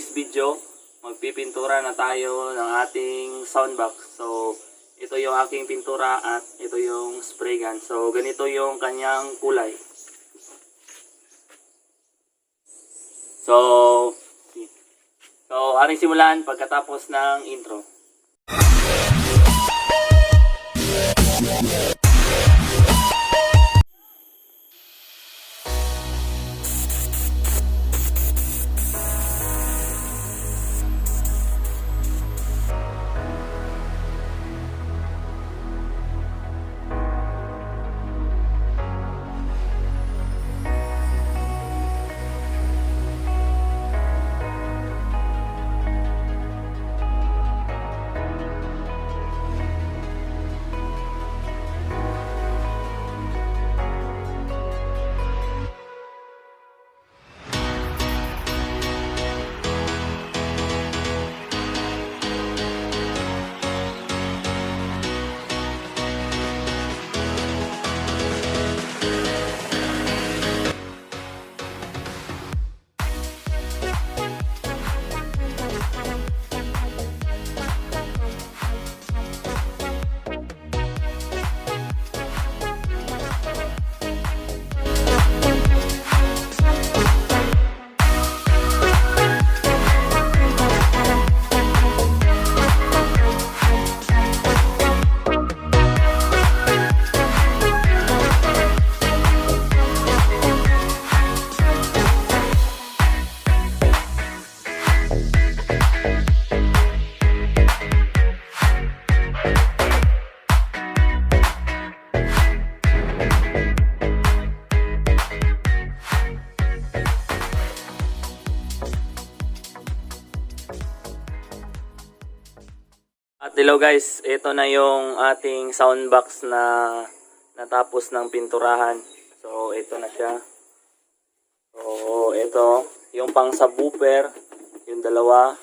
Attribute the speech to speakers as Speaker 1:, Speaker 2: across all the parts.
Speaker 1: today's video, magpipintura na tayo ng ating soundbox. So, ito yung aking pintura at ito yung spray gun. So, ganito yung kanyang kulay. So, ating simulan pagkatapos ng intro. At hello guys, ito na yung ating soundbox na natapos ng pinturahan. So ito na siya. So ito, yung pang subwoofer, yung dalawa,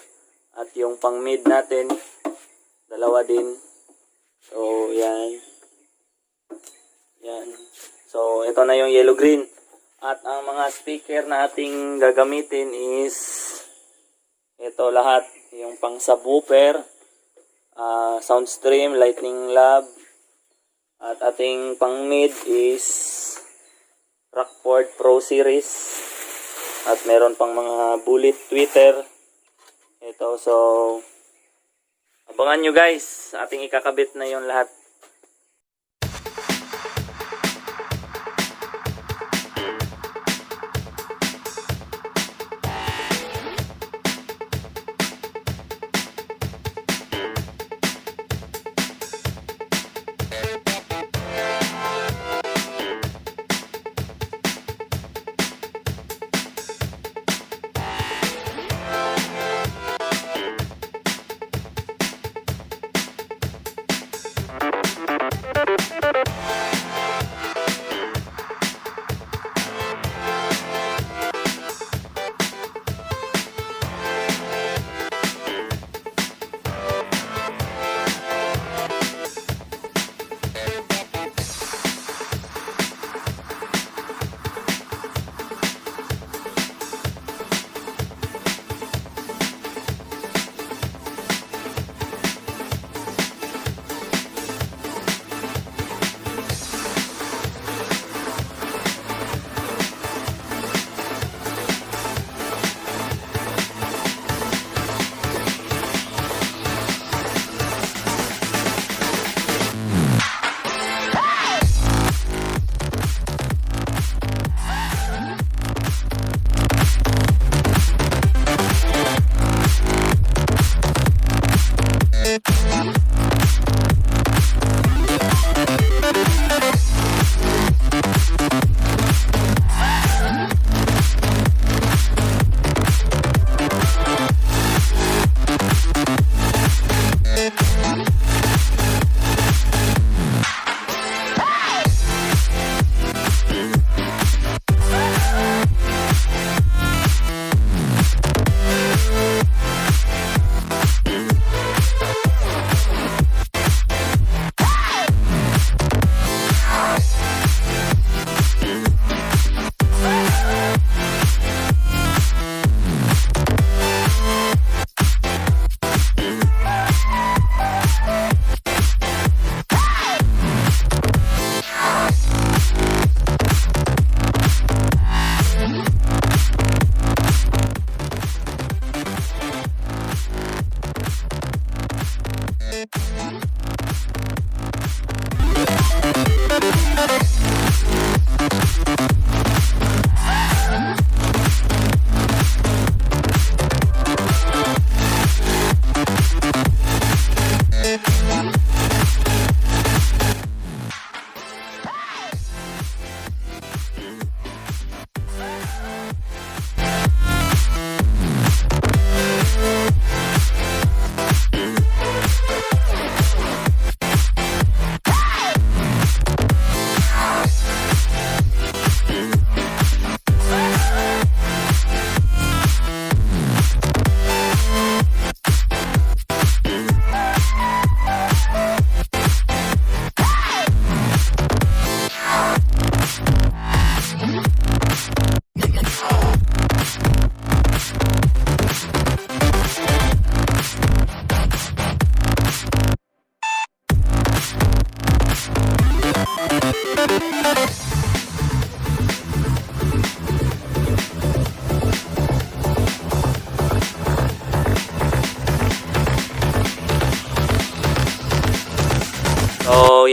Speaker 1: at yung pang mid natin, dalawa din. So yan. Yan. So ito na yung yellow green. At ang mga speaker na ating gagamitin is ito lahat, yung pang subwoofer, Soundsystem, Lightning Lab, at ating pang mid is Rockford Pro Series, at meron pang mga bullet tweeter ito. So abangan nyo guys, ating ikakabit na yon lahat.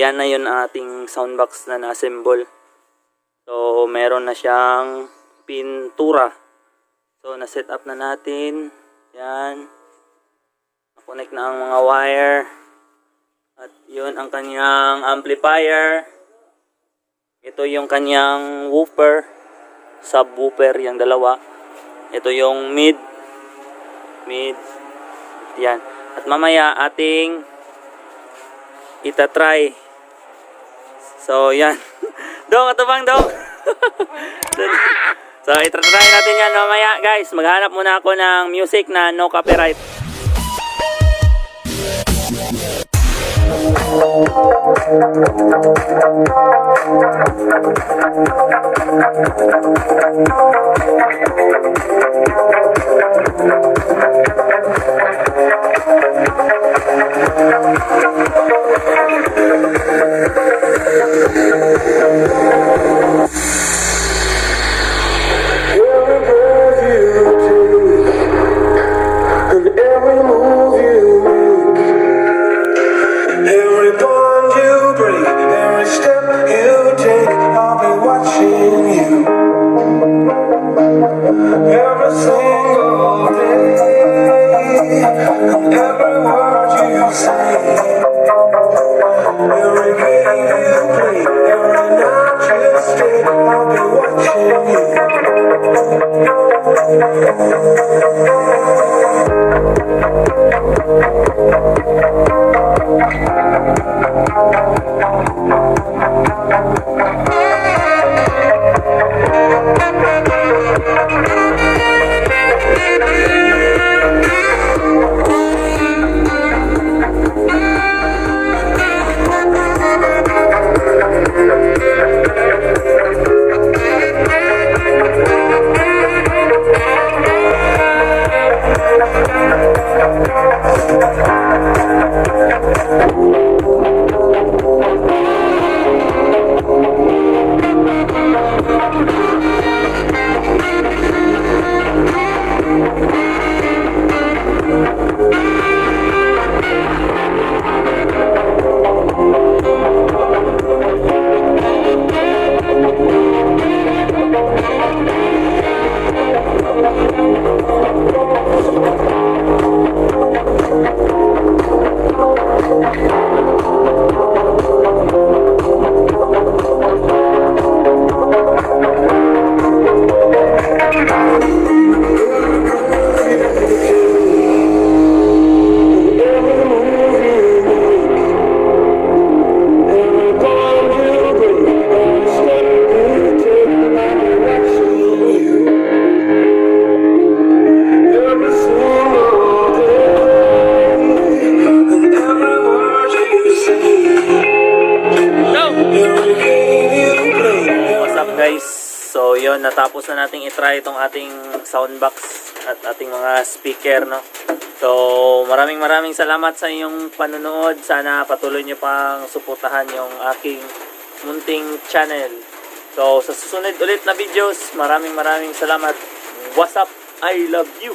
Speaker 1: yan na yun ang ating soundbox na na-assemble. So, meron na siyang pintura. So, na-set up na natin. Yan. Na-connect na ang mga wire. At yun ang kanyang amplifier. Ito yung kanyang woofer. Subwoofer, yung dalawa. Ito yung mid. Yan. At mamaya ating itatry. So, yan. Dong, ito bang dong? So, itatry natin yan mamaya, guys. Maghanap muna ako ng music na no copyright. So yun, natapos na nating itry itong ating soundbox at ating mga speaker, no. So maraming salamat sa inyong panonood. Sana patuloy nyo pang suportahan yung aking munting channel. So sa susunod ulit na videos, maraming salamat. What's up? I love you.